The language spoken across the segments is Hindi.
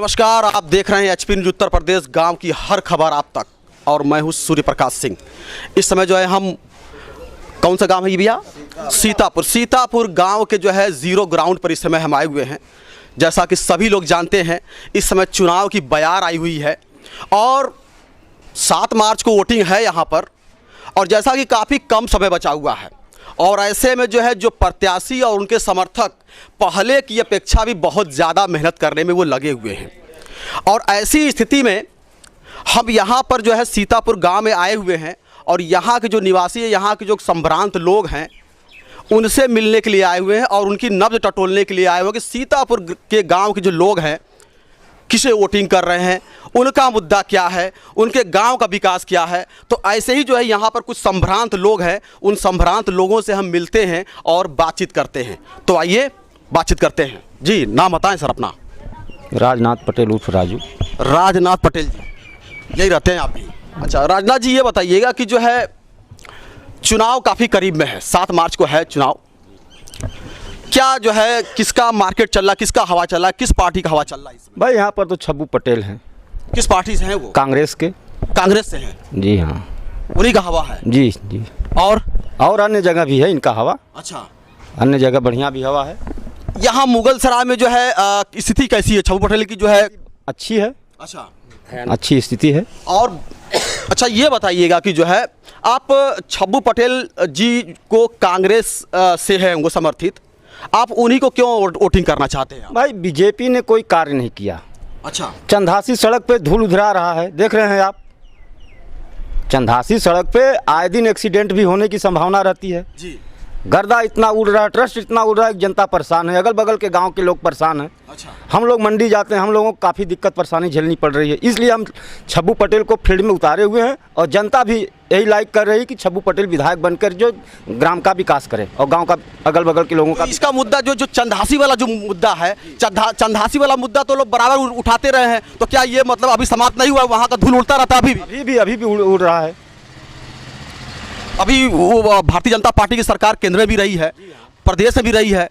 नमस्कार, आप देख रहे हैं एचपी न्यूज़ उत्तर प्रदेश। गांव की हर खबर आप तक, और मैं हूं सूर्य प्रकाश सिंह। इस समय जो है हम कौन सा गांव है ये भैया? सीतापुर गांव के जो है जीरो ग्राउंड पर इस समय हम आए हुए हैं। जैसा कि सभी लोग जानते हैं, इस समय चुनाव की बयार आई हुई है और 7 मार्च को वोटिंग है यहाँ पर। और जैसा कि काफ़ी कम समय बचा हुआ है और ऐसे में जो है जो प्रत्याशी और उनके समर्थक पहले की अपेक्षा भी बहुत ज़्यादा मेहनत करने में वो लगे हुए हैं। और ऐसी स्थिति में हम यहाँ पर जो है सीतापुर गांव में आए हुए हैं और यहाँ के जो निवासी है, यहाँ के जो संभ्रांत लोग हैं, उनसे मिलने के लिए आए हुए हैं और उनकी नब्ज़ टटोलने के लिए आए हुए हैं कि सीतापुर के गाँव के जो लोग हैं किसे वोटिंग कर रहे हैं, उनका मुद्दा क्या है, उनके गांव का विकास क्या है। तो ऐसे ही जो है यहाँ पर कुछ संभ्रांत लोग हैं, उन संभ्रांत लोगों से हम मिलते हैं और बातचीत करते हैं। तो आइए बातचीत करते हैं। जी, नाम बताएं सर अपना। राजनाथ पटेल उर्फ राजू। राजनाथ पटेल जी, यही रहते हैं आप भी? अच्छा राजनाथ जी, ये बताइएगा कि जो है चुनाव काफ़ी करीब में है, 7 मार्च को है चुनाव। क्या जो है किसका मार्केट चल रहा, किसका हवा चल रहा है, किस पार्टी का हवा चल रहा है इसमें? भाई यहाँ पर तो छब्बू पटेल हैं। किस पार्टी से हैं वो? कांग्रेस के। कांग्रेस से हैं? जी हाँ, उन्हीं का हवा है। जी जी। और अन्य जगह भी है इनका हवा। अच्छा, अन्य जगह बढ़िया भी हवा है। यहाँ मुगल सराय में जो है स्थिति कैसी है? छब्बू पटेल की जो है अच्छी है। अच्छा, अच्छी स्थिति है। और अच्छा ये बताइएगा कि जो है आप छब्बू पटेल जी को कांग्रेस से है उनको समर्थित, आप उन्हीं को क्यों वोटिंग करना चाहते हैं? भाई बीजेपी ने कोई कार्य नहीं किया। अच्छा, चंदासी सड़क पे धूल उधरा रहा है, देख रहे हैं आप। चंदासी सड़क पे आए दिन एक्सीडेंट भी होने की संभावना रहती है जी। गर्दा इतना उड़ रहा है, ट्रस्ट इतना उड़ रहा है, जनता परेशान है, अगल बगल के गांव के लोग परेशान हैं। अच्छा, हम लोग मंडी जाते हैं, हम लोगों को काफ़ी दिक्कत परेशानी झेलनी पड़ रही है। इसलिए हम छब्बू पटेल को फील्ड में उतारे हुए हैं और जनता भी यही लाइक कर रही है कि छब्बू पटेल विधायक बनकर जो ग्राम का विकास करे और गांव का अगल बगल के लोगों का। इसका मुद्दा जो चंदासी वाला जो मुद्दा है, चंदासी वाला मुद्दा तो लोग बराबर उठाते रहे हैं, तो क्या ये मतलब अभी समाप्त नहीं हुआ? वहाँ का धूल उड़ता रहता है अभी भी उड़ रहा है। अभी वो भारतीय जनता पार्टी की सरकार केंद्र में भी रही है, प्रदेश में भी रही है,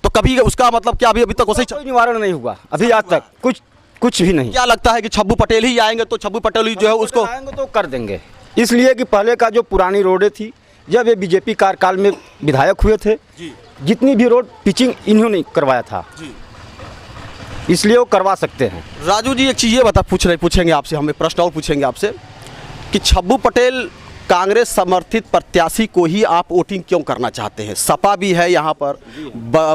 तो कभी उसका मतलब क्या अभी तक कोई निवारण नहीं हुआ अभी आज तक, कुछ भी नहीं। क्या लगता है कि छब्बू पटेल ही आएंगे तो छब्बू पटेल ही जो है उसको आएंगे तो कर देंगे? इसलिए कि पहले का जो पुरानी रोडें थी, जब ये बीजेपी कार्यकाल में विधायक हुए थे, जितनी भी रोड पिचिंग इन्होंने करवाया था, इसलिए वो करवा सकते हैं। राजू जी, एक चीज़ ये पूछेंगे आपसे, हम एक प्रश्न और पूछेंगे आपसे कि छब्बू पटेल कांग्रेस समर्थित प्रत्याशी को ही आप वोटिंग क्यों करना चाहते हैं? सपा भी है यहाँ पर,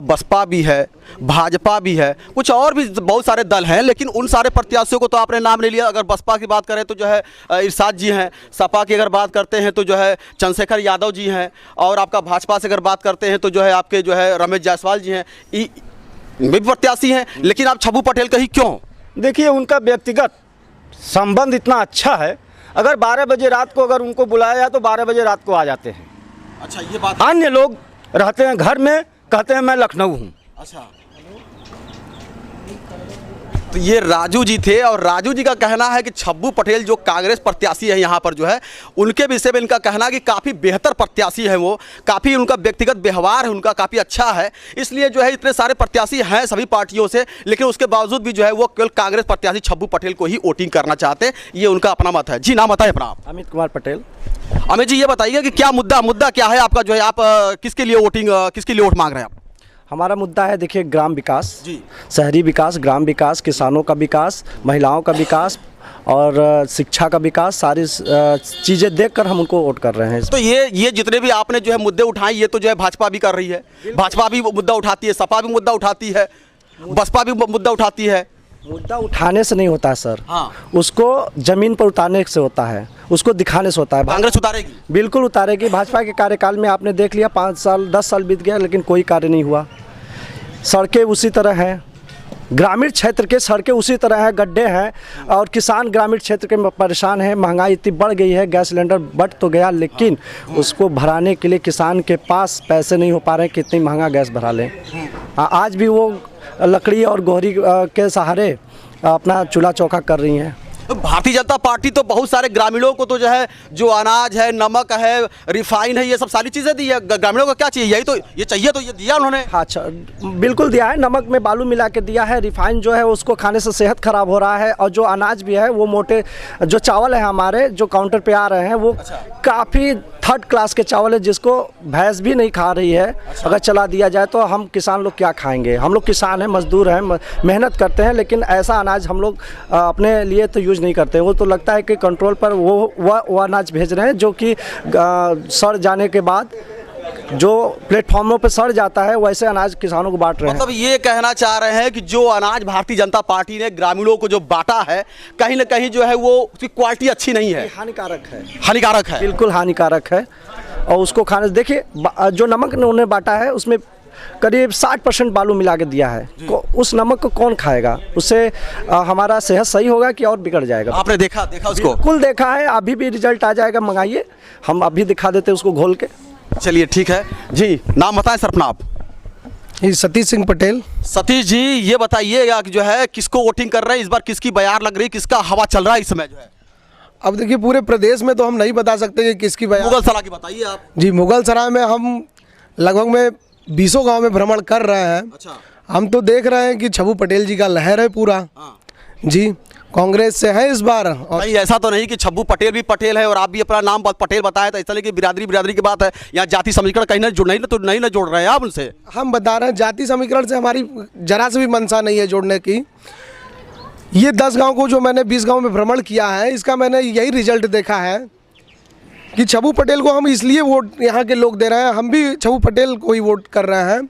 बसपा भी है, भाजपा भी है, कुछ और भी बहुत सारे दल हैं, लेकिन उन सारे प्रत्याशियों को तो आपने नाम नहीं लिया। अगर बसपा की बात करें तो जो है इरशाद जी हैं, सपा की अगर बात करते हैं तो जो है चंद्रशेखर यादव जी हैं, और आपका भाजपा से अगर बात करते हैं तो जो है आपके जो है रमेश जायसवाल जी हैं, भी प्रत्याशी हैं। लेकिन आप छब्बू पटेल का ही क्यों? देखिए, उनका व्यक्तिगत संबंध इतना अच्छा है, अगर 12 बजे रात को अगर उनको बुलाया जाए तो 12 बजे रात को आ जाते हैं। अच्छा, ये बात। अन्य लोग रहते हैं घर में, कहते हैं मैं लखनऊ हूँ। अच्छा, तो ये राजू जी थे और राजू जी का कहना है कि छब्बू पटेल जो कांग्रेस प्रत्याशी है यहाँ पर जो है, उनके विषय में इनका कहना है कि काफ़ी बेहतर प्रत्याशी है वो, काफ़ी उनका व्यक्तिगत व्यवहार है उनका काफ़ी अच्छा है, इसलिए जो है इतने सारे प्रत्याशी हैं सभी पार्टियों से, लेकिन उसके बावजूद भी जो है वो केवल कांग्रेस प्रत्याशी छब्बू पटेल को ही वोटिंग करना चाहते हैं। ये उनका अपना मत है। जी, नाम बताएं अपना आप। अमित कुमार पटेल। अमित जी, ये बताइए कि क्या मुद्दा क्या है आपका, जो है आप किसके लिए वोट मांग रहे हैं आप? हमारा मुद्दा है, देखिए, ग्राम विकास, शहरी विकास, ग्राम विकास, किसानों का विकास, महिलाओं का विकास और शिक्षा का विकास, सारी चीज़ें देखकर हम उनको वोट कर रहे हैं। तो ये जितने भी आपने जो है मुद्दे उठाए, ये तो जो है भाजपा भी कर रही है, भाजपा भी मुद्दा उठाती है, सपा भी मुद्दा उठाती है, बसपा भी मुद्दा उठाती है। मुद्दा उठाने से नहीं होता है सर, उसको जमीन पर उतारने से होता है, उसको दिखाने से होता है। कांग्रेस उतारेगी? बिल्कुल उतारेगी। भाजपा के कार्यकाल में आपने देख लिया, 5 साल 10 साल बीत गया, लेकिन कोई कार्य नहीं हुआ। सड़कें उसी तरह हैं, ग्रामीण क्षेत्र के सड़कें उसी तरह हैं, गड्ढे हैं, और किसान ग्रामीण क्षेत्र के परेशान हैं। महंगाई इतनी बढ़ गई है, गैस सिलेंडर बढ़ तो गया, लेकिन उसको भराने के लिए किसान के पास पैसे नहीं हो पा रहे हैं, कितनी महंगा गैस भरा लें। आज भी वो लकड़ी और गोहरी के सहारे अपना चूल्हा चौका कर रही हैं। भारतीय जनता पार्टी तो बहुत सारे ग्रामीणों को तो जो है, जो अनाज है, नमक है, रिफाइन है, ये सब सारी चीज़ें दी है। ग्रामीणों को क्या चाहिए? यही तो ये चाहिए, तो ये दिया उन्होंने। हाँ, अच्छा, बिल्कुल दिया है। नमक में बालू मिला के दिया है। रिफाइन जो है उसको खाने से सेहत खराब हो रहा है, और जो अनाज भी है वो मोटे, जो चावल है हमारे जो काउंटर पे आ रहे हैं वो काफ़ी थर्ड क्लास के चावल है, जिसको भैंस भी नहीं खा रही है। अगर चला दिया जाए तो हम किसान लोग क्या खाएंगे? हम लोग किसान हैं, मजदूर हैं, मेहनत करते हैं, लेकिन ऐसा अनाज हम लोग अपने लिए तो यूज नहीं करते। वो तो लगता है कि कंट्रोल पर वो अनाज भेज रहे हैं, जो कि सड़ जाने के बाद जो प्लेटफॉर्मों पे सड़ जाता है, वैसे अनाज किसानों को बांट रहे हैं। मतलब ये कहना चाह रहे हैं कि जो अनाज भारतीय जनता पार्टी ने ग्रामीणों को जो बांटा है, कहीं ना कहीं जो है वो उसकी क्वालिटी अच्छी नहीं है, हानिकारक है। हानिकारक है, बिल्कुल हानिकारक है। और उसको खाने से देखिए, जो नमक उन्होंने बांटा है उसमें करीब 60% बालू मिला के दिया है। उस नमक को कौन खाएगा? उससे हमारा सेहत सही होगा कि और बिगड़ जाएगा? आपने देखा उसको? बिल्कुल देखा है। अभी भी रिजल्ट आ जाएगा, मंगाइए, हम अभी दिखा देते हैं उसको घोल के। चलिए ठीक है जी, नाम बताएं सर अपना आप। सतीश सिंह पटेल। सतीश जी, ये बताइएगा कि जो है किसको वोटिंग कर रहे हैं इस बार, किसकी बयार लग रही है, किसका हवा चल रहा है इस समय जो है? अब देखिए, पूरे प्रदेश में तो हम नहीं बता सकते कि किसकी बयार। मुगल सराय की बताइए आप। जी, मुगल सराय में हम लगभग में 20 गांव में भ्रमण कर रहे हैं। अच्छा। हम तो देख रहे हैं कि छबू पटेल जी का लहर है पूरा। हाँ। जी, कांग्रेस से है इस बार। और भाई ऐसा तो नहीं कि छब्बू पटेल भी पटेल है और आप भी अपना नाम पटेल बताया, तो ऐसा नहीं कि बिरादरी की बात है, यहाँ जाति समीकरण कहीं नहीं जोड़ रहे हैं आप उनसे। हम बता रहे हैं, जाति समीकरण से हमारी जरा से भी मंशा नहीं है जोड़ने की। ये 10 गांव को जो मैंने 20 गांव में भ्रमण किया है, इसका मैंने यही रिजल्ट देखा है कि छबू पटेल को हम इसलिए वोट यहाँ के लोग दे रहे हैं। हम भी छबू पटेल को ही वोट कर रहे हैं।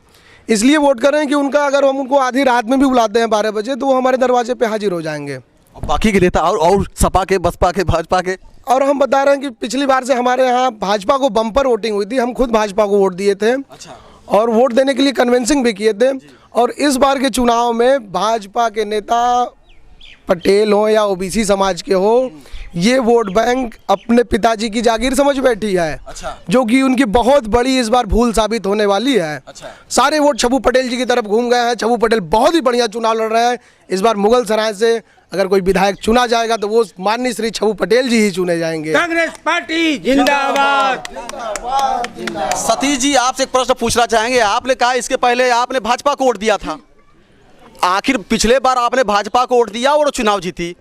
इसलिए वोट कर रहे हैं कि उनका, अगर हम उनको आधी रात में भी बुलाते हैं 12 बजे, तो वो हमारे दरवाजे पे हाजिर हो जाएंगे। बाकी के नेता और सपा के, बसपा के, भाजपा के। और हम बता रहे हैं कि पिछली बार से हमारे यहाँ भाजपा को बम्पर वोटिंग हुई थी। हम खुद भाजपा को वोट दिए थे। अच्छा। और वोट देने के लिए कन्विंसिंग भी किए थे। और इस बार के चुनाव में भाजपा के नेता पटेल हो या ओबीसी समाज के हो, ये वोट बैंक अपने पिताजी की जागीर समझ बैठी है। अच्छा। जो कि उनकी बहुत बड़ी इस बार भूल साबित होने वाली है। अच्छा। सारे वोट छबू पटेल जी की तरफ घूम गए हैं। छबू पटेल बहुत ही बढ़िया चुनाव लड़ रहे हैं। इस बार मुगल सराय से अगर कोई विधायक चुना जाएगा तो वो माननीय श्री छबू पटेल जी ही चुने जाएंगे। कांग्रेस पार्टी जिंदाबाद। सतीश जी, आपसे एक प्रश्न पूछना चाहेंगे। आपने कहा इसके पहले आपने भाजपा को वोट दिया था, आखिर पिछले बार आपने भाजपा को वोट दिया और चुनाव जीती,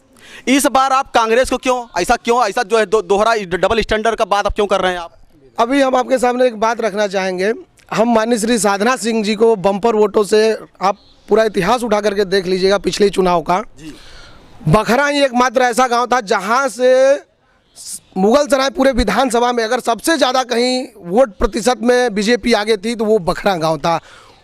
इस बार आप कांग्रेस को क्यों ऐसा जो है दोहरा डबल स्टैंडर्ड का बात आप क्यों कर रहे हैं आप? अभी हम आपके सामने एक बात रखना चाहेंगे। हम माननीय श्री साधना सिंह जी को बम्पर वोटों से, आप पूरा इतिहास उठा करके देख लीजिएगा पिछले चुनाव का। बखरा ही एकमात्र ऐसा गांव था जहां से मुगल सराय पूरे विधानसभा में अगर सबसे ज़्यादा कहीं वोट प्रतिशत में बीजेपी आगे थी तो वो बखरा गांव था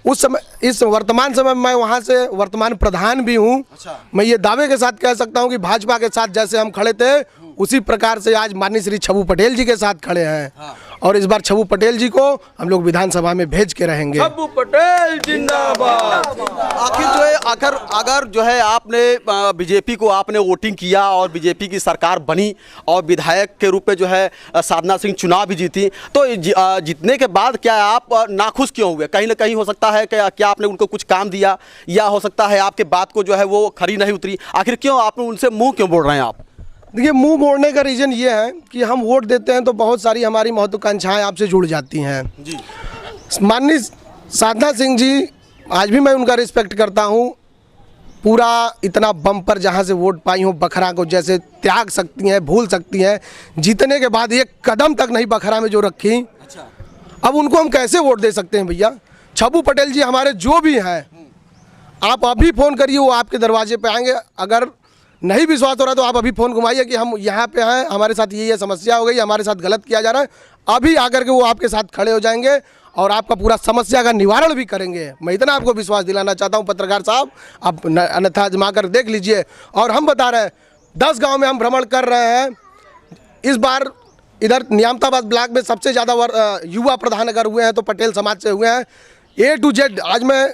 उस समय। इस वर्तमान समय में मैं वहां से वर्तमान प्रधान भी हूं। अच्छा। मैं ये दावे के साथ कह सकता हूं कि भाजपा के साथ जैसे हम खड़े थे, उसी प्रकार से आज माननीय श्री छबू पटेल जी के साथ खड़े हैं। हाँ। और इस बार छबू पटेल जी को हम लोग विधानसभा में भेज के रहेंगे। छबू पटेल जिंदाबाद। आखिर जो है अगर जो है आपने बीजेपी को आपने वोटिंग किया और बीजेपी की सरकार बनी और विधायक के रूप में जो है साधना सिंह चुनाव भी जीती, तो जीतने के बाद क्या आप नाखुश क्यों हुए? कहीं ना कहीं हो सकता है कि क्या आपने उनको कुछ काम दिया, या हो सकता है आपके बात को जो है वो खरी नहीं उतरी? आखिर क्यों आपने उनसे मुँह क्यों बोल रहे हैं आप? देखिए, मुंह मोड़ने का रीज़न ये है कि हम वोट देते हैं तो बहुत सारी हमारी महत्वाकांक्षाएं आपसे जुड़ जाती हैं। जी। माननीय साधना सिंह जी, आज भी मैं उनका रिस्पेक्ट करता हूं। पूरा इतना बम्पर जहां से वोट पाई हो बखरा को, जैसे त्याग सकती हैं, भूल सकती हैं, जीतने के बाद एक कदम तक नहीं बखरा में जो रखी। अच्छा। अब उनको हम कैसे वोट दे सकते हैं भैया? छबू पटेल जी हमारे जो भी हैं, आप अभी फ़ोन करिए, वो आपके दरवाजे पे आएंगे। अगर नहीं विश्वास हो रहा तो आप अभी फ़ोन घुमाइए कि हम यहाँ पे हैं, हमारे साथ ये समस्या हो गई, हमारे साथ गलत किया जा रहा है। अभी आकर के वो आपके साथ खड़े हो जाएंगे और आपका पूरा समस्या का निवारण भी करेंगे। मैं इतना आपको विश्वास दिलाना चाहता हूँ पत्रकार साहब, आप अन्यथा आजमा कर देख लीजिए। और हम बता रहे हैं, 10 गाँव में हम भ्रमण कर रहे हैं। इस बार इधर नियामताबाद ब्लॉक में सबसे ज़्यादा युवा प्रधान अगर हुए हैं तो पटेल समाज से हुए हैं। A to Z। आज मैं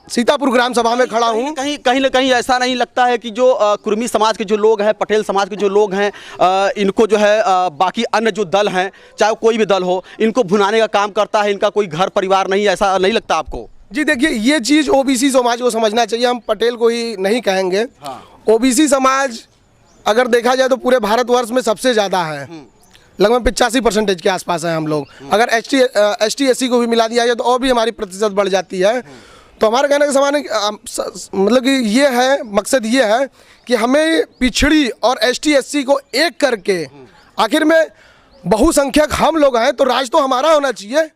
सीतापुर ग्राम सभा में खड़ा हूँ। कहीं ना कहीं ऐसा नहीं लगता है कि जो कुर्मी समाज के जो लोग हैं, पटेल समाज के जो लोग हैं, इनको जो है बाकी अन्य जो दल हैं, चाहे कोई भी दल हो, इनको भुनाने का काम करता है, इनका कोई घर परिवार नहीं, ऐसा नहीं लगता आपको? जी देखिए, ये चीज़ ओबीसी समाज को समझना चाहिए। हम पटेल को ही नहीं कहेंगे। हाँ। ओबीसी समाज अगर देखा जाए तो पूरे भारतवर्ष में सबसे ज़्यादा है, लगभग 85% के आसपास है हम लोग। अगर ST SC को भी मिला दिया जाए तो और भी हमारी प्रतिशत बढ़ जाती है। तो हमारे कहने का समान मतलब कि ये है, मकसद ये है कि हमें पिछड़ी और ST SC को एक करके, आखिर में बहुसंख्यक हम लोग हैं तो राज तो हमारा होना चाहिए।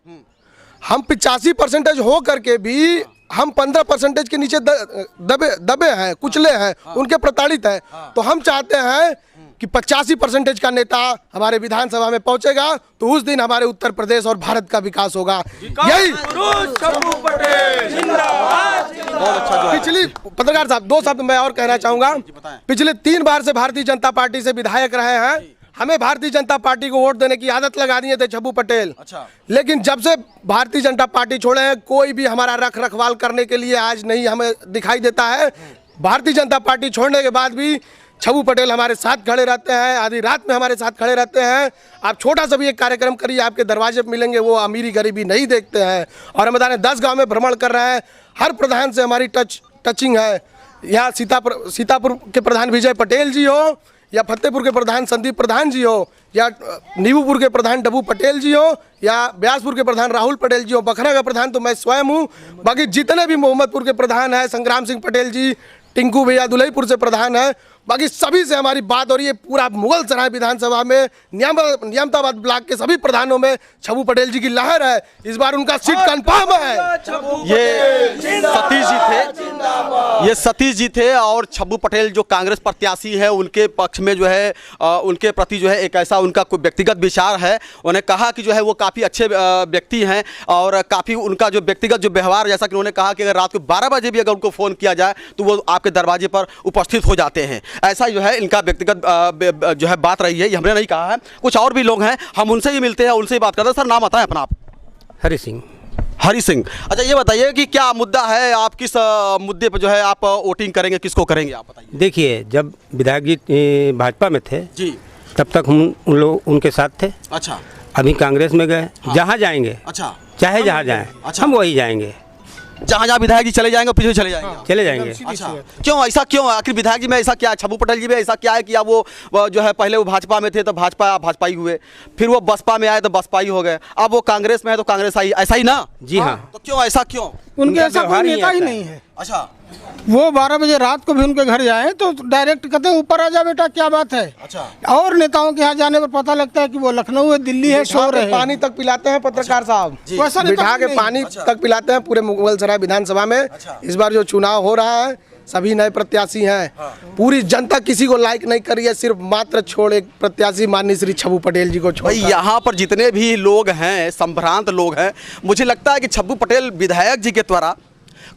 हम 85% हो करके भी हम 15% के नीचे दबे हैं, कुचले हैं, उनके प्रताड़ित हैं। तो हम चाहते हैं कि 85% का नेता हमारे विधानसभा में पहुंचेगा तो उस दिन हमारे उत्तर प्रदेश और भारत का विकास होगा। यही छब्बू पटेल जिंदाबाद। पिछली, पत्रकार साहब 2 शब्द मैं और कहना चाहूंगा। पिछले 3 बार से भारतीय जनता पार्टी से विधायक रहे हैं। हमें भारतीय जनता पार्टी को वोट देने की आदत लगा दिए थे छब्बू पटेल। लेकिन जब से भारतीय जनता पार्टी छोड़े हैं, कोई भी हमारा रख रखवाल करने के लिए आज नहीं हमें दिखाई देता है। भारतीय जनता पार्टी छोड़ने के बाद भी छब्बू पटेल हमारे साथ खड़े रहते हैं, आधी रात में हमारे साथ खड़े रहते हैं। आप छोटा सा भी एक कार्यक्रम करिए, आपके दरवाजे पर मिलेंगे, वो अमीरी गरीबी नहीं देखते हैं। और हम बता रहे 10 गाँव में भ्रमण कर रहे हैं, हर प्रधान से हमारी टचिंग है। यहाँ सीतापुर के प्रधान विजय पटेल जी हो, या फतेहपुर के प्रधान संदीप प्रधान जी हो, या नीबूपुर के प्रधान डब्बू पटेल जी हो, या ब्यासपुर के प्रधान राहुल पटेल जी हो, बखरा का प्रधान तो मैं स्वयं हूँ। बाकी जितने भी मोहम्मदपुर के प्रधान हैं, संग्राम सिंह पटेल जी, टिंकू भैया दुलईपुर से प्रधान है, बाकी सभी से हमारी बात हो रही है। पूरा मुगल सराय विधानसभा में नियामताबाद ब्लॉक के सभी प्रधानों में छब्बू पटेल जी की लहर है। इस बार उनका सीट कंफर्म है। ये सतीश जी थे और छब्बू पटेल जो कांग्रेस प्रत्याशी है उनके पक्ष में जो है उनके प्रति जो है एक ऐसा उनका कोई व्यक्तिगत विचार है। उन्होंने कहा कि जो है वो काफ़ी अच्छे व्यक्ति हैं और काफ़ी उनका जो व्यक्तिगत जो व्यवहार, जैसा कि उन्होंने कहा कि अगर रात को 12 बजे भी अगर उनको फ़ोन किया जाए तो वो आपके दरवाजे पर उपस्थित हो जाते हैं। ऐसा जो है इनका व्यक्तिगत जो है बात रही है, ये हमने नहीं कहा है। कुछ और भी लोग हैं, हम उनसे ही मिलते हैं, उनसे ही बात करते हैं। सर नाम बताएं अपना आप। हरि सिंह। हरि सिंह, अच्छा ये बताइए कि क्या मुद्दा है, आप किस मुद्दे पर जो है आप वोटिंग करेंगे, किसको करेंगे आप बताइए। देखिए, जब विधायक जी भाजपा में थे जी तब तक हम उन लोग उनके साथ थे। अच्छा। अभी कांग्रेस में गए, जहाँ जाएंगे, अच्छा, चाहे जहाँ जाएं, अच्छा, हम वही जाएंगे। जहाँ जहाँ विधायक जी चले जाएंगे पीछे चले जाएंगे। चले जाएंगे। अच्छा, क्यों ऐसा क्यों? आखिर विधायक जी में ऐसा क्या है, छब्बू पटेल जी में ऐसा क्या है कि अब वो जो है पहले वो भाजपा में थे तो भाजपाई हुए, फिर वो बसपा में आए तो बसपाई हो गए, अब वो कांग्रेस में है तो कांग्रेस आई, ऐसा ही ना? जी हाँ। तो क्यों ऐसा क्यों? उनके ऐसा कोई नेता ही नहीं है। अच्छा, वो 12 बजे रात को भी उनके घर जाए तो डायरेक्ट कहते हैं ऊपर आ जा बेटा, क्या बात है। अच्छा। और नेताओं के यहाँ जाने पर पता लगता है कि वो लखनऊ है, दिल्ली है, सो रहे हैं। पानी तक पिलाते हैं पत्रकार साहब, वैसा नेता बिठा के नहीं। पानी तक पिलाते हैं पूरे मुगल सराय विधानसभा में। इस बार जो चुनाव हो रहा है, सभी नए प्रत्याशी हैं। पूरी जनता किसी को लाइक नहीं कर रही है, सिर्फ मात्र छोड़ एक प्रत्याशी माननीय श्री छब्बू पटेल जी को छोड़। भाई यहाँ पर जितने भी लोग हैं, संभ्रांत लोग हैं, मुझे लगता है कि छब्बू पटेल विधायक जी के द्वारा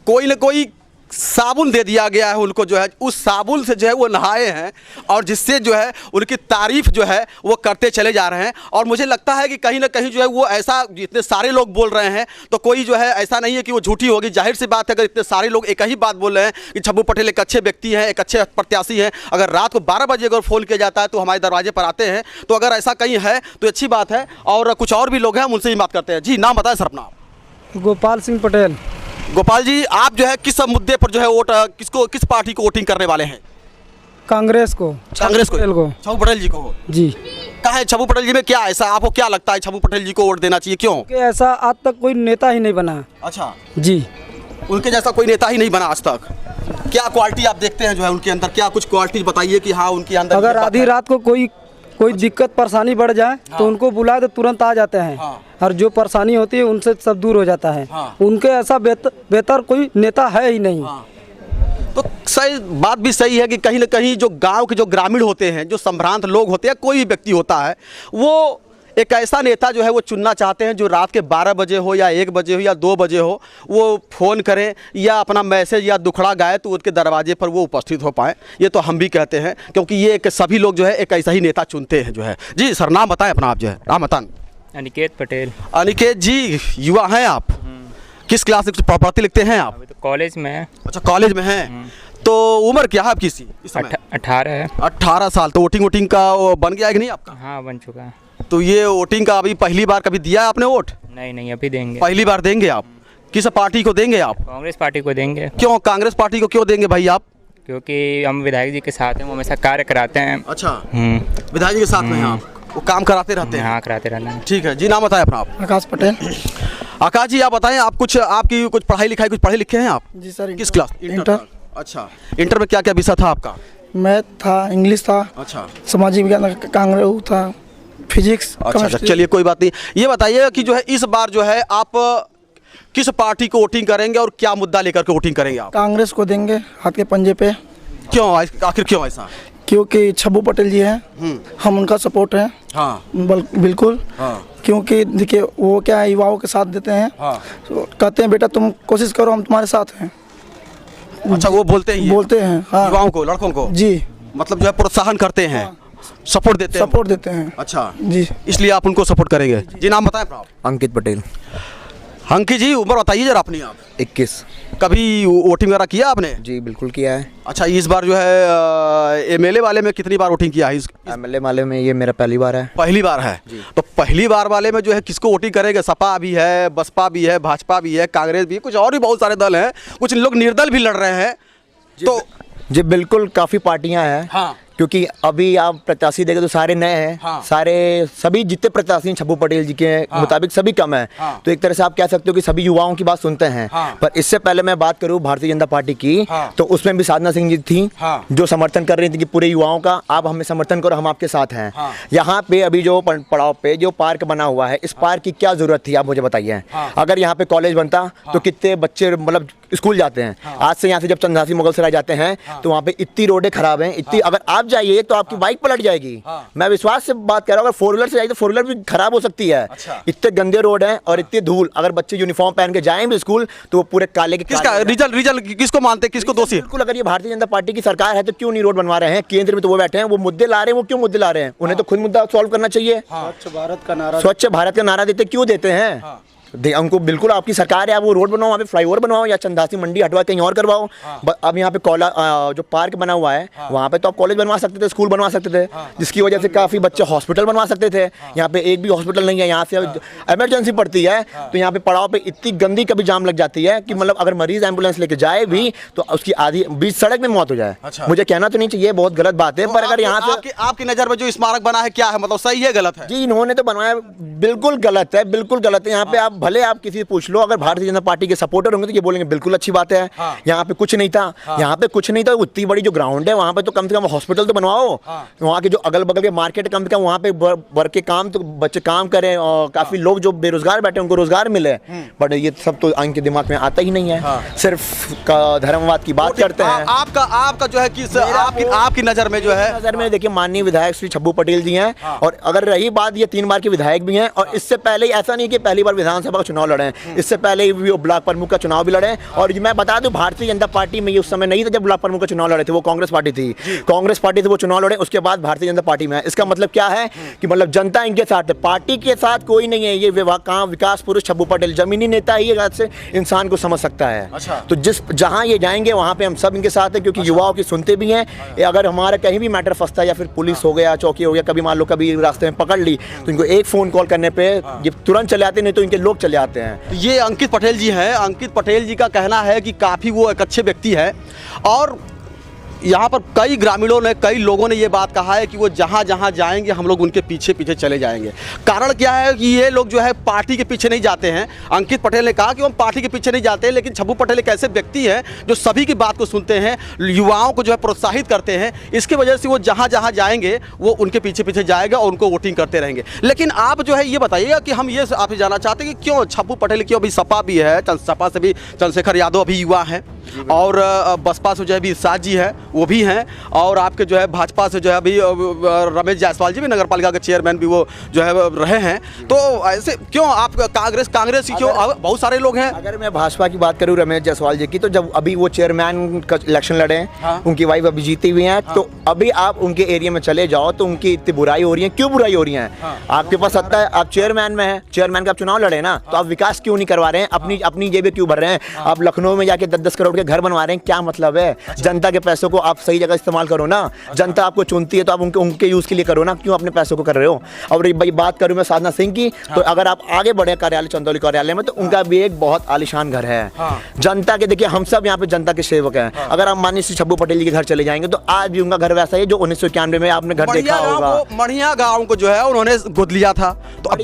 कोई न कोई साबुन दे दिया गया है उनको, जो है उस साबुन से जो है वो नहाए हैं और जिससे जो है उनकी तारीफ जो है वो करते चले जा रहे हैं। और मुझे लगता है कि कहीं ना कहीं जो है वो ऐसा, जितने सारे लोग बोल रहे हैं तो कोई जो है ऐसा नहीं है कि वो झूठी होगी। जाहिर सी बात है, अगर इतने सारे लोग एक ही बात बोल रहे हैं कि छब्बू पटेल एक अच्छे व्यक्ति हैं, एक अच्छे प्रत्याशी हैं, अगर रात को 12 बजे अगर फ़ोन किया जाता है तो हमारे दरवाजे पर आते हैं, तो अगर ऐसा कहीं है तो अच्छी बात है। और कुछ और भी लोग हैं, हम उनसे ही बात करते हैं। जी नाम बताएं सर अपना। गोपाल सिंह पटेल। गोपाल जी, आप जो है किस मुद्दे पर जो है वोट किस पार्टी को वोटिंग करने वाले हैं? कांग्रेस को। कांग्रेस को, छब्बू पटेल जी को। जी। कहा है छब्बू पटेल जी में क्या ऐसा, आपको क्या लगता है छब्बू पटेल जी को वोट देना चाहिए, क्यों? कि ऐसा आज तक कोई नेता ही नहीं बना। अच्छा जी। उनके जैसा कोई नेता ही नहीं बना आज तक। क्या क्वालिटी आप देखते हैं जो है उनके अंदर, क्या कुछ क्वालिटी बताइए कि हाँ उनके अंदर। अगर आधी रात को कोई दिक्कत परेशानी बढ़ जाए तो उनको बुलाए तो तुरंत आ जाते हैं। और जो परेशानी होती है उनसे सब दूर हो जाता है। उनके ऐसा बेहतर कोई नेता है ही नहीं। तो सही बात भी सही है कि कहीं ना कहीं जो गांव के जो ग्रामीण होते हैं, जो संभ्रांत लोग होते हैं, कोई भी व्यक्ति होता है, वो एक ऐसा नेता जो है वो चुनना चाहते हैं जो रात के 12 बजे हो या 1 बजे हो या 2 बजे हो, वो फ़ोन करें या अपना मैसेज या दुखड़ा गाए तो उनके दरवाजे पर वो उपस्थित हो पाएँ। ये तो हम भी कहते हैं, क्योंकि ये एक सभी लोग जो है एक ऐसा ही नेता चुनते हैं जो है। जी सर नाम बताएं अपना, आप जो है नाम बताएं। अनिकेत पटेल। अनिकेत जी, युवा हैं आप, किस क्लास में पढ़ते लिखते हैं आप? अभी तो कॉलेज में है। अच्छा कॉलेज में हैं, तो उम्र क्या है आपकी इस समय? 18 है। 18 साल। तो वोटिंग का वो बन गया है कि नहीं आपका? हाँ बन चुका है। तो ये वोटिंग का अभी पहली बार कभी दिया है आपने वोट? नहीं अभी देंगे। पहली बार देंगे आप? किस पार्टी को देंगे आप? कांग्रेस पार्टी को देंगे। क्यों कांग्रेस पार्टी को क्यों देंगे भाई आप? क्योंकि हम विधायक जी के साथ हैं, वो हमेशा कार्य कराते हैं। अच्छा, विधायक जी के साथ में हैं आप, वो काम कराते रहते हैं। हाँ, कराते रहते हैं। ठीक है जी, नाम बताएं अपना आप। आकाश पटेल। आकाश जी, आप बताएं, आप कुछ आपकी कुछ पढ़ाई लिखाई, कुछ पढ़े लिखे हैं आप? जी सर। किस क्लास? इंटर। अच्छा, इंटर में क्या क्या विषय था आपका? मैथ था, इंग्लिश था, अच्छा सामाजिक विज्ञान कांग्रेस था, फिजिक्स। अच्छा, चलिए कोई बात नहीं। ये बताइए कि जो है इस बार जो है आप किस पार्टी को वोटिंग करेंगे और क्या मुद्दा लेकर के वोटिंग करेंगे आप? कांग्रेस को देंगे हाथ के पंजे पे। क्यों, आखिर क्यों ऐसा? क्योंकि छब्बू पटेल जी हैं, हम उनका सपोर्ट है। हाँ बिल्कुल। हाँ क्योंकि देखिए वो क्या है, युवाओं के साथ देते हैं। हाँ। तो कहते हैं बेटा तुम कोशिश करो, हम तुम्हारे साथ हैं। अच्छा, वो बोलते हैं बोलते हैं हाँ। युवाओं को, लड़कों को जी, मतलब जो है प्रोत्साहन करते हैं, सपोर्ट देते हैं। सपोर्ट देते हैं। अच्छा जी, इसलिए आप उनको सपोर्ट करेंगे। जी, नाम बताएं अपना आप। अंकित पटेल। अंकित जी, उम्र बताइए जरा अपनी आप। 21। कभी वोटिंग वगैरह किया आपने? जी बिल्कुल किया है। अच्छा, इस बार जो है एमएलए वाले में कितनी बार वोटिंग किया है? एमएलए वाले में ये मेरा पहली बार है। पहली बार है। तो पहली बार वाले में जो है किसको वोटिंग करेंगे? सपा भी है, बसपा भी है, भाजपा भी है, कांग्रेस भी है, कुछ और भी बहुत सारे दल हैं, कुछ लोग निर्दल भी लड़ रहे हैं। तो जी बिल्कुल, काफ़ी पार्टियां हैं। हाँ। क्योंकि अभी आप प्रत्याशी देखें तो सारे नए हैं। हाँ। सभी जितने प्रत्याशी हैं छब्बू पटेल जी के मुताबिक सभी कम है। हाँ। तो एक तरह से आप कह सकते हो कि सभी युवाओं की बात सुनते हैं। हाँ। पर इससे पहले मैं बात करूं भारतीय जनता पार्टी की, हाँ। तो उसमें भी साधना सिंह जी थी। हाँ। जो समर्थन कर रही थी कि पूरे युवाओं का आप हमें समर्थन करो, हम आपके साथ हैं। हाँ। यहाँ पे अभी जो पड़ाव पे जो पार्क बना हुआ है, इस पार्क की क्या जरूरत थी आप मुझे बताइए। हाँ। अगर यहाँ पे कॉलेज बनता तो कितने बच्चे मतलब स्कूल जाते हैं। आज से यहाँ से जब चंदासी मुगलसराय जाते हैं तो वहाँ पे इतनी रोडें खराब हैं, इतनी अगर आप जाइए तो आपकी बाइक पलट जाएगी। मैं विश्वास से बात कर रहा हूँ, अगर 4 व्हीलर से जाइए तो 4 व्हीलर भी खराब हो सकती है। अच्छा। इतने गंदे रोड हैं और इतनी धूल, अगर बच्चे यूनिफॉर्म पहन के जाएं भी स्कूल तो वो पूरे काले के किसका रिजल्ट किसको मानते हैं, किसको दोषी? बिल्कुल, अगर ये भारतीय जनता पार्टी की सरकार है तो क्यों नहीं रोड बनवा रहे हैं? केंद्र में तो वो बैठे हैं, वो मुद्दे ला रहे हैं, वो क्यों मुद्दे ला रहे हैं? उन्हें तो खुद मुद्दा सॉल्व करना चाहिए। स्वच्छ भारत का नारा देते क्यों देते हैं? उनको बिल्कुल आपकी सरकार है, आप वो रोड बनवाओ, वहाँ पे फ्लाईओवर बनवाओ या चंदासी मंडी हटवा कहीं और करवाओ। अब यहाँ पे जो पार्क बना हुआ है वहाँ पे तो आप कॉलेज बनवा सकते थे, स्कूल बनवा सकते थे, जिसकी वजह से काफ़ी बच्चे हॉस्पिटल बनवा सकते थे। यहाँ पे एक भी हॉस्पिटल नहीं है, यहाँ से इमरजेंसी पड़ती है तो यहाँ पे पड़ाव पे इतनी गंदी कभी जाम लग जाती है कि मतलब अगर मरीज एम्बुलेंस लेके जाए भी तो उसकी आधी बीच सड़क में मौत हो जाए। मुझे कहना तो नहीं चाहिए, बहुत गलत बात है, पर अगर यहाँ से आपकी नज़र में जो स्मारक बना है क्या है, मतलब सही है गलत है? जी, इन्होंने तो बनवाया, बिल्कुल गलत है, बिल्कुल गलत है। यहाँ पे आप भले आप किसी से पूछ लो, अगर भारतीय जनता पार्टी के सपोर्टर होंगे तो ये बोलेंगे बिल्कुल अच्छी बात है। यहाँ पे कुछ नहीं था, यहाँ पे कुछ नहीं था। उतनी बड़ी जो ग्राउंड है वहाँ पे तो कम से कम हॉस्पिटल तो बनवाओ। वहाँ के जो अगल बगल के मार्केट कम से कम वहाँ पे वर्क के काम तो बच्चे काम करें और काफी लोग जो बेरोजगार बैठे उनको रोजगार मिले। बट ये सब तो इनके दिमाग में आता ही नहीं है, सिर्फ धर्मवाद की बात करते हैं। आपका जो है कि आपकी नज़र में जो है, नजर में देखिए माननीय विधायक श्री छब्बू पटेल जी हैं। और अगर रही बात, ये 3 बार के विधायक भी हैं और इससे पहले ऐसा नहीं कि पहली बार विधानसभा का चुनाव लड़े, इससे पहले भी वो ब्लॉक प्रमुख का चुनाव भी लड़े। और मैं बता दूं, भारतीय जनता पार्टी में ये उस समय नहीं था जब ब्लॉक प्रमुख का चुनाव लड़े थे, वो कांग्रेस पार्टी थी। कांग्रेस पार्टी से वो चुनाव लड़े, उसके बाद भारतीय जनता पार्टी में है। इसका मतलब क्या है कि मतलब जनता इनके साथ है, पार्टी के साथ कोई नहीं है। ये विकास पुरुष छब्बू पटेल जमीनी नेता ही से इंसान को समझ सकता है। अच्छा। तो जहां ये जाएंगे वहां पे हम सब इनके साथ हैं, क्योंकि युवाओं की सुनते भी हैं। अगर हमारा कहीं भी मैटर फंसता है या फिर पुलिस हो गया, चौकी हो गया, कभी मान लो कभी रास्ते में पकड़ ली तो इनको एक फोन कॉल करने पे ये तुरंत चले आते, नहीं तो इनके लोग चले आते हैं। ये अंकित पटेल जी हैं। अंकित पटेल जी का कहना है कि काफ़ी वो एक अच्छे व्यक्ति है और यहाँ पर कई ग्रामीणों ने, कई लोगों ने ये बात कहा है कि वो जहाँ जहाँ जाएंगे हम लोग उनके पीछे पीछे चले जाएंगे। कारण क्या है कि ये लोग जो है पार्टी के पीछे नहीं जाते हैं। अंकित पटेल ने कहा कि हम पार्टी के पीछे नहीं जाते, लेकिन छब्बू पटेल एक ऐसे व्यक्ति हैं जो सभी की बात को सुनते हैं, युवाओं को जो है प्रोत्साहित करते हैं। इसकी वजह से वो जहाँ जहाँ जाएंगे वो उनके पीछे पीछे जाएगा और उनको वोटिंग करते रहेंगे। लेकिन आप जो है ये बताइएगा कि हम ये आपसे जानना चाहते हैं कि क्यों छब्बू पटेल, क्यों अभी सपा भी है, सपा से भी चंद्रशेखर यादव अभी युवा हैं और बसपा से जो है अभी साज जी है वो भी हैं और आपके जो है भाजपा से जो है अभी रमेश जायसवाल जी भी नगर पालिका के चेयरमैन भी वो जो है रहे हैं। तो ऐसे क्यों आप कांग्रेस ही क्यों? बहुत सारे लोग हैं। अगर मैं भाजपा की बात करूं रमेश जायसवाल जी की, तो जब अभी वो चेयरमैन का इलेक्शन लड़े हैं, उनकी वाइफ अभी जीती हुई हैं, तो अभी आप उनके एरिया में चले जाओ तो उनकी इतनी बुराई हो रही है। क्यों बुराई हो रही है? आपके पास सत्ता है, आप चेयरमैन में है, चेयरमैन का आप चुनाव लड़े ना, तो आप विकास क्यों नहीं करवा रहे हैं? अपनी जेबें क्यों भर रहे हैं? आप लखनऊ में जाके 10-10 करोड़ करोड़ के घर बनवा रहे हैं, क्या मतलब है? जनता के पैसों को आप सही जगह इस्तेमाल करो ना। जनता आपको चुनती है तो आप उनके यूज़ के लिए करो ना, क्यों अपने पैसों को कर रहे हो? और भाई बात करूँ मैं साधना सिंह की, तो अगर आप आगे बढ़े कार्यालय चंदौली कार्यालय में, तो उनका भी एक बहुत आलीशान घर है। जनता के, देखिए हम सब यहाँ पे जनता के सेवक हैं। अगर आप माननीय श्री छब्बू पटेल जी के घर चले जाएंगे तो आज भी उनका घर वैसा है जो 1991 में आपने घर देखा होगा। मढ़िया गांव को जो है उन्होंने गोद लिया था, तो अब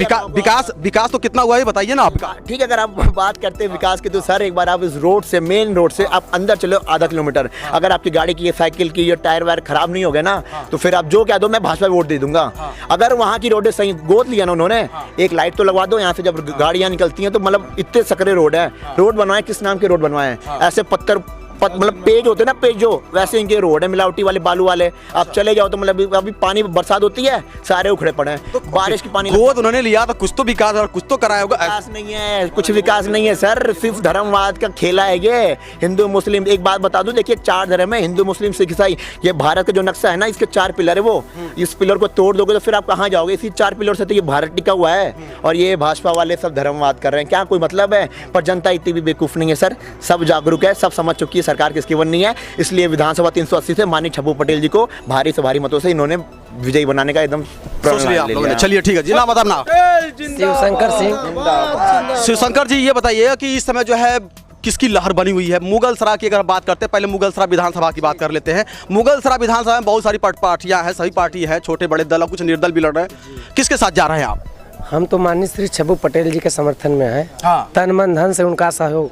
विकास तो कितना हुआ है बताइए ना आप। ठीक है, अगर आप बात करते हैं विकास की, तो सर एक बार आप इस रोड से, मेन रोड से आप अंदर चलो आधा किलोमीटर, अगर आपकी गाड़ी की, साइकिल की, ये टायर वायर खराब नहीं हो गए ना, तो फिर आप जो कह दो मैं भाजपा वोट दे दूंगा। अगर वहाँ की रोडें सही गोद लिया ना उन्होंने, एक लाइट तो लगवा दो यहाँ से जब गाड़ियाँ निकलती हैं, तो मतलब इतने सकरे रोड है। रोड बनवाए किस नाम के रोड बनवाए? ऐसे पत्थर मतलब पेज होते हैं ना, पेज जो वैसे इनके रोड है, मिलावटी वाले, बालू वाले। आप चले जाओ तो मतलब अभी पानी बरसात होती है, सारे उखड़े पड़े हैं, तो बारिश की पानी गोद उन्होंने लिया तो कुछ तो विकास और कुछ तो कराया होगा। विकास नहीं है, कुछ विकास नहीं है सर, सिर्फ धर्मवाद का खेला है ये। हिंदू मुस्लिम, एक बात बता दूं, देखिए 4 धर्म है, हिंदू मुस्लिम सिख ईसाई। ये भारत का जो नक्शा है ना, इसके 4 पिलर है, वो इस पिलर को तोड़ दोगे तो फिर आप कहाँ जाओगे? इसी 4 पिलर से तो ये भारत टिका हुआ है। और ये भाजपा वाले सब धर्मवाद कर रहे हैं, क्या कोई मतलब है? पर जनता इतनी भी बेवकूफ़ नहीं है सर, सब जागरूक है, सब समझ चुकी है सरकार किसकी बननी है। इसलिए विधानसभा 380 से माननीय छब्बू पटेल जी को भारी से भारी मतों से इन्होंने विजयी बनाने का एकदम सोच लिया आप लोगों ने। चलिए ठीक है जी, नाम बताना। शिवशंकर सिंह। शिवशंकर जी, ये बताइए कि इस समय जो है किसकी लहर बनी हुई है? मुगल सराय की अगर बात करते हैं, पहले मुगल सराय विधानसभा की बात कर लेते हैं। मुगल सराय विधानसभा में बहुत सारी पार्टियां हैं, सभी पार्टी है, छोटे बड़े दल, कुछ निर्दल भी लड़ रहे हैं। किसके साथ जा रहे हैं आप? हम तो माननीय श्री छब्बू पटेल जी के समर्थन में हैं। तन मन धन से उनका सहयोग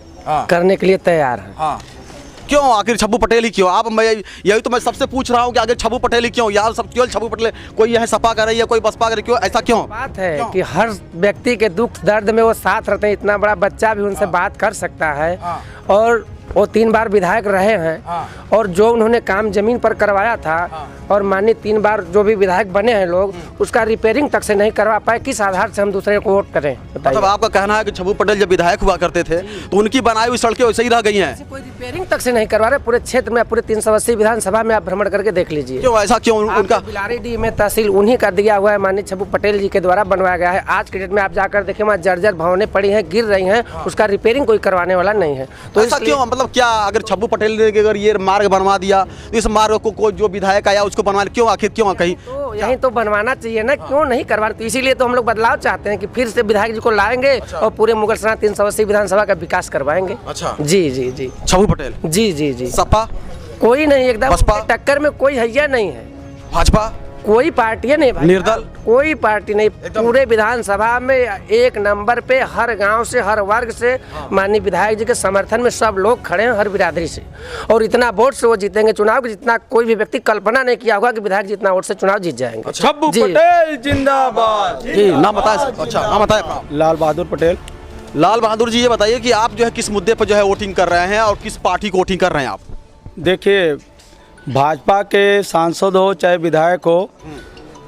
करने के लिए तैयार हैं। क्यों आखिर छब्बू पटेल ही क्यों? आप, मैं यही तो मैं सबसे पूछ रहा हूँ कि आखिर छब्बू पटेल ही क्यों? यार सब क्यों छब्बू पटेल? कोई यह सपा कर रही है, कोई बसपा कर रही है, क्यों ऐसा क्यों? बात है कि हर व्यक्ति के दुख दर्द में वो साथ रहते हैं। इतना बड़ा बच्चा भी उनसे बात कर सकता है, और वो 3 बार विधायक रहे हैं, और जो उन्होंने काम जमीन पर करवाया था, और माननीय 3 बार जो भी विधायक बने हैं लोग, उसका रिपेयरिंग तक से नहीं करवा पाए। किस आधार से हम दूसरे को वोट करें? मतलब आपका कहना है कि छब्बू पटेल जब विधायक हुआ करते थे तो उनकी बनाई हुई सड़कें वैसे ही रह गई हैं, कोई रिपेयरिंग तक से नहीं करवा रहे। पूरे क्षेत्र में, पूरे 380 विधानसभा में आप भ्रमण करके देख लीजिए। क्यों ऐसा क्यों? उनका बिलारीडीह में तहसील उन्हीं का दिया हुआ है, माननीय छब्बू पटेल जी के द्वारा बनवाया गया है। आज के डेट में आप जाकर देखें, वहाँ जर्जर भवनें पड़ी हैं, गिर रही हैं, उसका रिपेयरिंग कोई करवाने वाला नहीं है। तो ऐसा क्यों? मतलब क्या अगर छब्बू पटेल ने अगर ये मार्ग बनवा दिया तो इस मार्ग को जो विधायक आया उसको बनवाने क्यों? आखिर क्यों? कहीं तो यहीं तो बनवाना चाहिए ना, क्यों नहीं करवा? तो इसीलिए तो हम लोग बदलाव चाहते हैं कि फिर से विधायक जी को लाएंगे और पूरे मुगलसराय 380 विधानसभा का विकास करवाएंगे। अच्छा जी जी जी। छब्बू पटेल जी जी जी। सपा कोई नहीं, एकदम बसपा? टक्कर में कोई हैया नहीं है। भाजपा? कोई पार्टी नहीं भाई, निर्दल? कोई पार्टी नहीं। पूरे विधानसभा में 1 नंबर पे, हर गांव से, हर वर्ग से माननीय विधायक जी के समर्थन में सब लोग खड़े हैं, हर बिरादरी से। और इतना वोट से वो जीतेंगे चुनाव कि जितना कोई भी व्यक्ति कल्पना नहीं किया होगा कि विधायक जी इतना वोट से चुनाव जीत जाएंगे। छब्बू पटेल जिंदाबाद। जी, नाम बताए। अच्छा, नाम बताए अपना। लाल बहादुर पटेल। लाल बहादुर जी, ये बताइए कि आप जो है किस मुद्दे पर जो है वोटिंग कर रहे हैं और किस पार्टी को वोटिंग कर रहे हैं आप? देखिए, भाजपा के सांसद हो चाहे विधायक हो,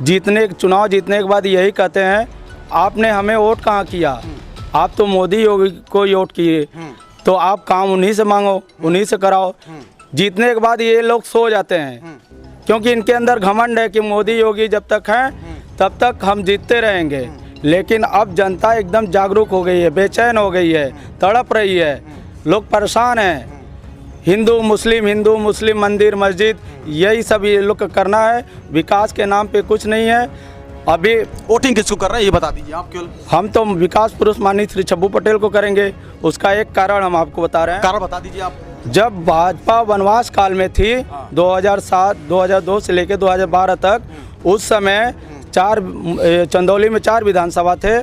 चुनाव जीतने के बाद यही कहते हैं, आपने हमें वोट कहाँ किया? आप तो मोदी योगी को वोट किए, तो आप काम उन्हीं से मांगो, उन्हीं से कराओ। जीतने के बाद ये लोग सो जाते हैं, क्योंकि इनके अंदर घमंड है कि मोदी योगी जब तक हैं तब तक हम जीतते रहेंगे। लेकिन अब जनता एकदम जागरूक हो गई है, बेचैन हो गई है, तड़प रही है, लोग परेशान हैं। हिंदू मुस्लिम मंदिर मस्जिद यही सब ये लोग करना है, विकास के नाम पे कुछ नहीं है। अभी वोटिंग किसको कर रहे हैं ये बता दीजिए आप। केवल हम तो विकास पुरुष माननीय श्री छब्बू पटेल को करेंगे। उसका एक कारण हम आपको बता रहे हैं। कारण बता दीजिए आप। जब भाजपा वनवास काल में थी 2002 से लेकर 2012 तक, उस समय चंदौली में 4 विधानसभा थे,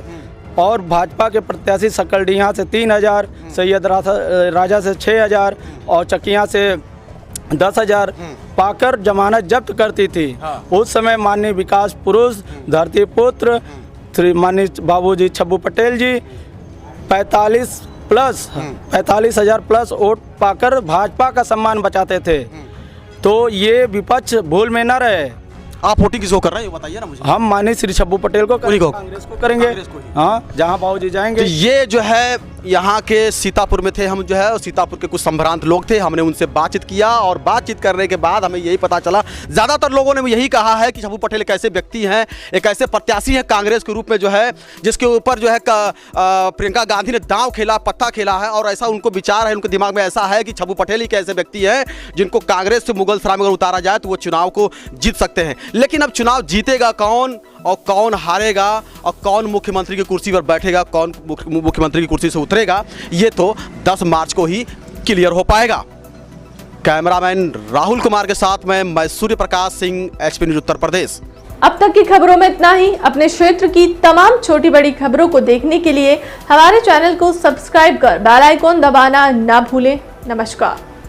और भाजपा के प्रत्याशी सकलडीहा से 3000, सैयद राजा से 6000 और चकिया से 10,000 पाकर जमानत जब्त करती थी। उस समय माननीय विकास पुरुष धरती पुत्र श्री माननीय बाबूजी छब्बू पटेल जी 45,000 प्लस वोट पाकर भाजपा का सम्मान बचाते थे। तो ये विपक्ष भूल में न रहे। आप वोटिंग किसको कर रहे हैं ये बताइए ना मुझे। हम माननीय श्री छब्बू पटेल को करेंगे, कांग्रेस को करेंगे। हाँ, जहाँ बाबूजी जाएंगे। तो ये जो है यहाँ के सीतापुर में थे हम जो है, सीतापुर के कुछ संभ्रांत लोग थे, हमने उनसे बातचीत किया और बातचीत करने के बाद हमें यही पता चला, ज़्यादातर लोगों ने यही कहा है कि छब्बू पटेल एक ऐसे व्यक्ति हैं, एक ऐसे प्रत्याशी हैं कांग्रेस के रूप में जो है, जिसके ऊपर जो है प्रियंका गांधी ने दांव खेला, पत्ता खेला है और ऐसा उनको विचार है, उनके दिमाग में ऐसा है कि छब्बू पटेल ही के ऐसे व्यक्ति हैं जिनको कांग्रेस से मुगलसराय में अगर उतारा जाए तो वो चुनाव को जीत सकते हैं। लेकिन अब चुनाव जीतेगा कौन और कौन हारेगा और कौन मुख्यमंत्री की कुर्सी पर बैठेगा, कौन मुख्यमंत्री की कुर्सी से उतरेगा, ये तो 10 मार्च को ही क्लियर हो पाएगा। कैमरामैन राहुल कुमार के साथ मैं सूर्य प्रकाश सिंह, एचपी न्यूज़ उत्तर प्रदेश। अब तक की खबरों में इतना ही। अपने क्षेत्र की तमाम छोटी बड़ी खबरों को देखने के लिए हमारे चैनल को सब्सक्राइब कर बेल आइकॉन दबाना ना भूलें। नमस्कार।